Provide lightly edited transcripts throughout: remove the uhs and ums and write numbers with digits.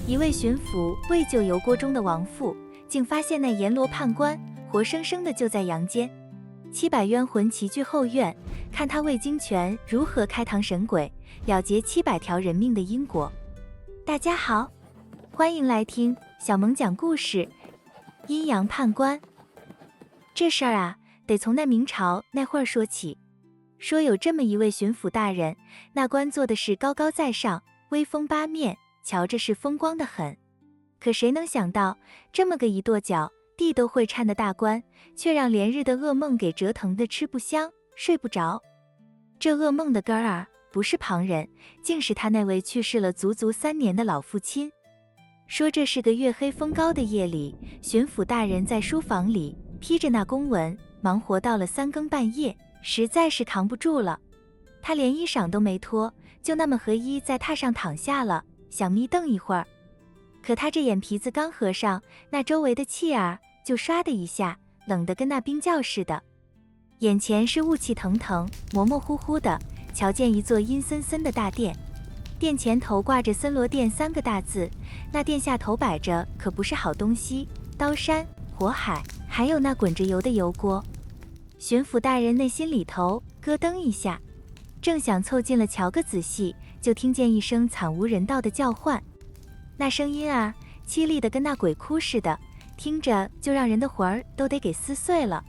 一位巡抚为救油锅中的亡妇，竟发现那阎罗判官活生生的就在阳间。700冤魂齐聚后院，看他魏京泉如何开膛神鬼，了结700条人命的因果。大家好，欢迎来听小萌讲故事。阴阳判官这事儿啊，得从那明朝那会儿说起。说有这么一位巡抚大人，那官做的是高高在上，威风八面，瞧着是风光的很。可谁能想到，这么个一跺脚地都会颤的大官，却让连日的噩梦给折腾的吃不香睡不着。这噩梦的根儿不是旁人，竟是他那位去世了足足3年的老父亲。说这是个月黑风高的夜里，巡抚大人在书房里批着那公文，忙活到了3更半夜，实在是扛不住了。他连衣裳都没脱，就那么合衣在榻上躺下了，想眯瞪一会儿。可他这眼皮子刚合上，那周围的气就唰的一下，冷得跟那冰窖似的。眼前是雾气腾腾，模模糊糊的，瞧见一座阴森森的大殿，殿前头挂着森罗殿3个大字，那殿下头摆着可不是好东西，刀山火海，还有那滚着油的油锅。巡抚大人内心里头咯噔一下，正想凑近了瞧个仔细，就听见一声惨无人道的叫唤。那声音凄厉的跟那鬼哭似的，听着就让人的魂儿都得给撕碎了。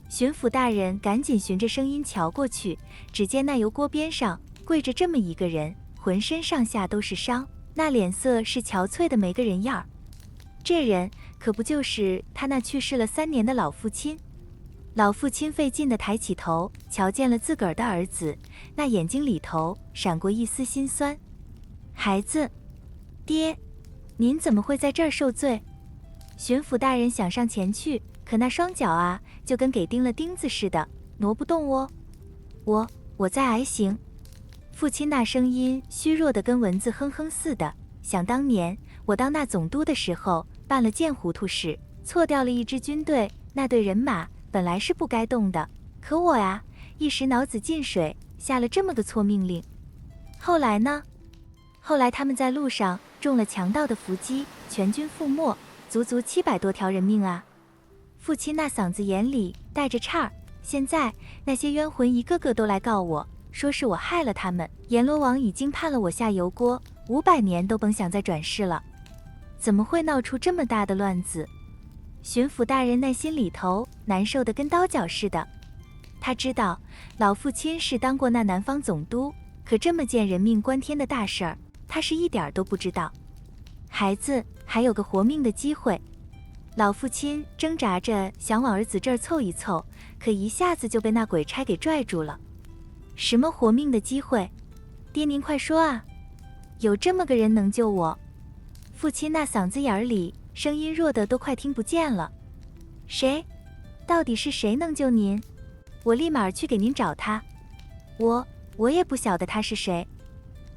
巡抚大人赶紧循着声音瞧过去，只见那油锅边上跪着这么一个人，浑身上下都是伤，那脸色是憔悴的没个人样儿。这人可不就是他那去世了3年的老父亲。老父亲费劲地抬起头，瞧见了自个儿的儿子，那眼睛里头闪过一丝心酸。孩子，爹，您怎么会在这儿受罪？巡抚大人想上前去，可那双脚就跟给钉了钉子似的，挪不动哦。我在挨刑。父亲那声音虚弱的跟蚊子哼哼似的。想当年我当那总督的时候，办了件糊涂事，错掉了一支军队，那队人马本来是不该动的，可我一时脑子进水，下了这么个错命令。后来呢？后来他们在路上中了强盗的伏击，全军覆没，足足700多条人命啊！父亲那嗓子眼里带着颤儿。现在那些冤魂一个个都来告我，说是我害了他们。阎罗王已经判了我下油锅，500年都甭想再转世了。怎么会闹出这么大的乱子？巡抚大人那心里头难受的跟刀绞似的。他知道老父亲是当过那南方总督，可这么件人命关天的大事儿，他是一点都不知道。孩子还有个活命的机会。老父亲挣扎着想往儿子这儿凑一凑，可一下子就被那鬼差给拽住了。什么活命的机会？爹您快说有这么个人能救我？父亲那嗓子眼里声音弱的都快听不见了。谁？到底是谁能救您？我立马去给您找他。我也不晓得他是谁。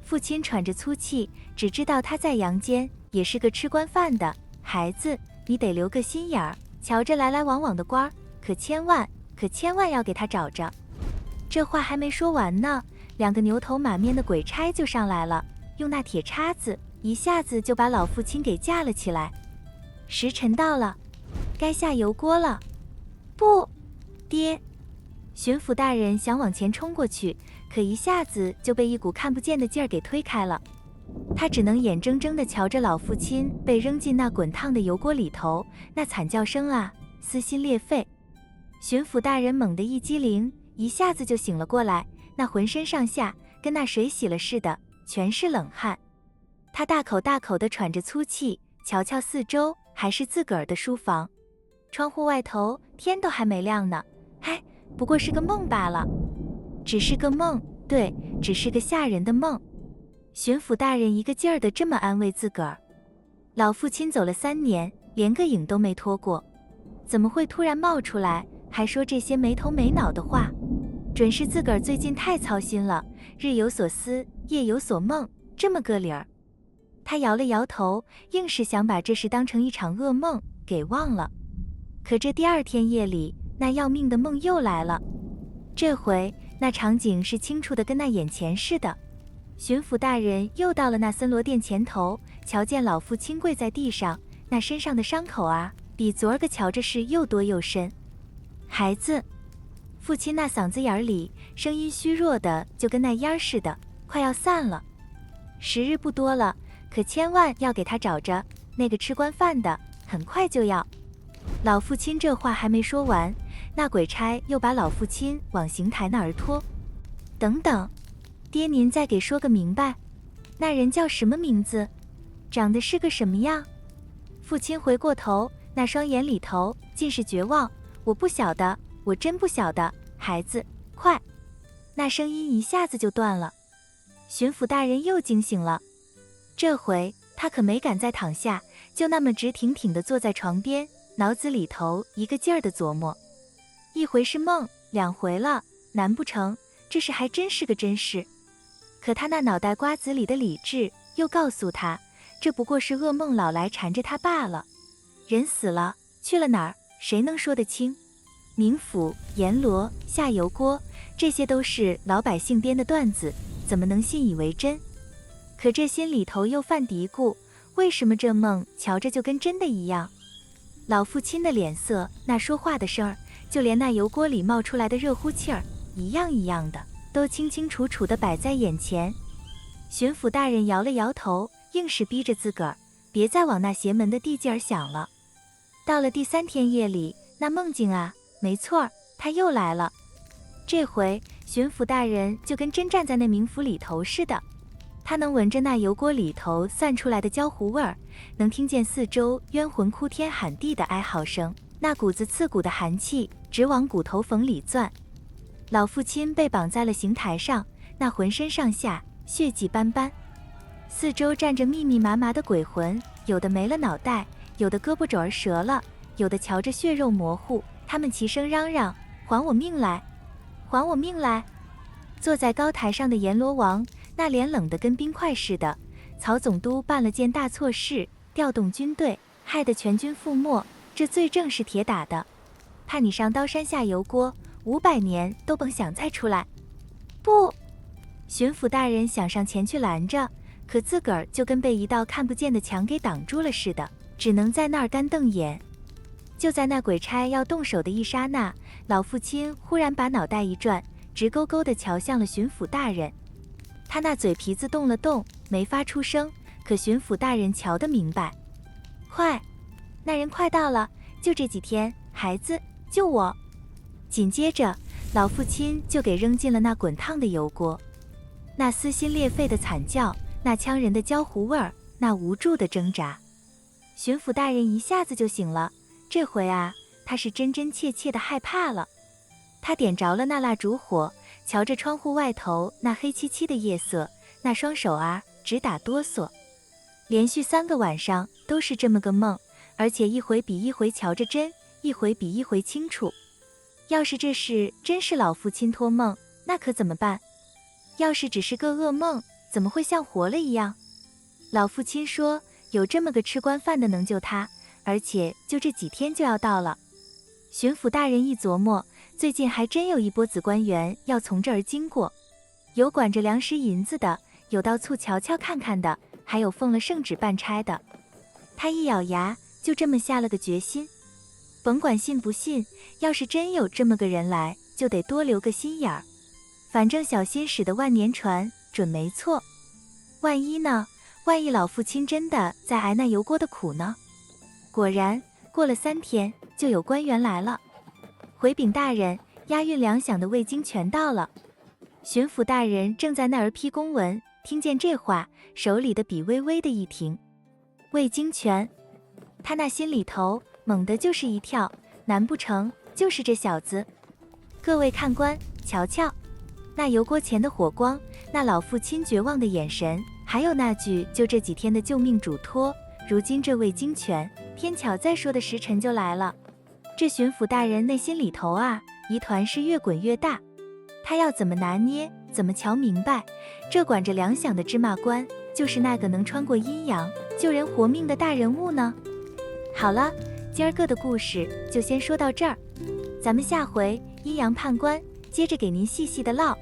父亲喘着粗气，只知道他在阳间也是个吃官饭的。孩子，你得留个心眼儿，瞧着来来往往的官儿，可千万要给他找着。这话还没说完呢，2个牛头马面的鬼差就上来了，用那铁叉子一下子就把老父亲给架了起来。时辰到了，该下油锅了。不，爹！巡抚大人想往前冲过去，可一下子就被一股看不见的劲儿给推开了。他只能眼睁睁地瞧着老父亲被扔进那滚烫的油锅里头，那惨叫声撕心裂肺。巡抚大人猛地一激灵，一下子就醒了过来，那浑身上下跟那水洗了似的，全是冷汗。他大口大口地喘着粗气，瞧瞧四周，还是自个儿的书房。窗户外头天都还没亮呢，不过是个梦罢了。只是个梦，对，只是个吓人的梦。巡抚大人一个劲儿地这么安慰自个儿。老父亲走了3年，连个影都没拖过，怎么会突然冒出来，还说这些没头没脑的话？准是自个儿最近太操心了，日有所思，夜有所梦，这么个理儿。他摇了摇头，硬是想把这事当成一场噩梦给忘了。可这第2天夜里，那要命的梦又来了。这回那场景是清楚的跟那眼前似的。巡抚大人又到了那森罗殿前头，瞧见老父亲跪在地上，那身上的伤口啊，比昨儿个瞧着是又多又深。孩子，父亲那嗓子眼里声音虚弱的，就跟那烟似的，快要散了。时日不多了，可千万要给他找着那个吃官饭的，很快就要。老父亲这话还没说完，那鬼差又把老父亲往刑台那儿拖。等等，爹您再给说个明白，那人叫什么名字？长得是个什么样？父亲回过头，那双眼里头尽是绝望。我不晓得，我真不晓得。孩子，快！那声音一下子就断了。巡抚大人又惊醒了，这回他可没敢再躺下，就那么直挺挺地坐在床边，脑子里头一个劲儿地琢磨。一回是梦，两回了，难不成这事还真是个真事？可他那脑袋瓜子里的理智又告诉他，这不过是噩梦老来缠着他罢了。人死了，去了哪儿，谁能说得清？冥府、阎罗、下油锅，这些都是老百姓编的段子，怎么能信以为真？可这心里头又犯嘀咕，为什么这梦瞧着就跟真的一样？老父亲的脸色，那说话的声儿，就连那油锅里冒出来的热乎气儿，一样一样的，都清清楚楚地摆在眼前。巡抚大人摇了摇头，硬是逼着自个儿别再往那邪门的地界儿想了。到了第3天夜里，那梦境啊，没错儿，他又来了。这回巡抚大人就跟真站在那冥府里头似的，他能闻着那油锅里头散出来的焦糊味儿，能听见四周冤魂哭天喊地的哀嚎声，那股子刺骨的寒气直往骨头缝里钻。老父亲被绑在了刑台上，那浑身上下血迹斑斑，四周站着密密麻麻的鬼魂，有的没了脑袋，有的胳膊肘儿折了，有的瞧着血肉模糊，他们齐声嚷嚷：还我命来，还我命来！坐在高台上的阎罗王，那脸冷得跟冰块似的。曹总督办了件大错事，调动军队，害得全军覆没，这罪证是铁打的，判你上刀山下油锅，500年都甭想再出来。不！巡抚大人想上前去拦着，可自个儿就跟被一道看不见的墙给挡住了似的，只能在那儿干瞪眼。就在那鬼差要动手的一刹那，老父亲忽然把脑袋一转，直勾勾地瞧向了巡抚大人。他那嘴皮子动了动，没发出声，可巡抚大人瞧得明白。快，那人快到了，就这几天，孩子，救我！紧接着，老父亲就给扔进了那滚烫的油锅。那撕心裂肺的惨叫，那呛人的焦糊味儿，那无助的挣扎，巡抚大人一下子就醒了。这回啊，他是真真切切的害怕了。他点着了那蜡烛火，瞧着窗户外头那黑漆漆的夜色，那双手啊直打哆嗦。连续3个晚上都是这么个梦，而且一回比一回瞧着真，一回比一回清楚。要是这事真是老父亲托梦，那可怎么办？要是只是个噩梦，怎么会像活了一样？老父亲说有这么个吃官饭的能救他，而且就这几天就要到了。巡抚大人一琢磨，最近还真有一波子官员要从这儿经过，有管着粮食银子的，有到处瞧瞧看看的，还有奉了圣旨办差的。他一咬牙，就这么下了个决心，甭管信不信，要是真有这么个人来，就得多留个心眼儿。反正小心驶得万年船，准没错。万一呢？万一老父亲真的在挨那油锅的苦呢？果然，过了3天，就有官员来了。回禀大人，押运粮饷的未经全到了。巡抚大人正在那儿批公文，听见这话，手里的笔微微的一停。未经全，他那心里头猛地就是一跳，难不成就是这小子？各位看官，瞧瞧，那油锅前的火光，那老父亲绝望的眼神，还有那句就这几天的救命嘱托，如今这未经全，偏巧再说的时辰就来了。这巡抚大人内心里头啊，疑团是越滚越大。他要怎么拿捏，怎么瞧明白，这管着粮饷的芝麻官，就是那个能穿过阴阳，救人活命的大人物呢？好了，今儿个的故事就先说到这儿，咱们下回阴阳判官接着给您细细的唠。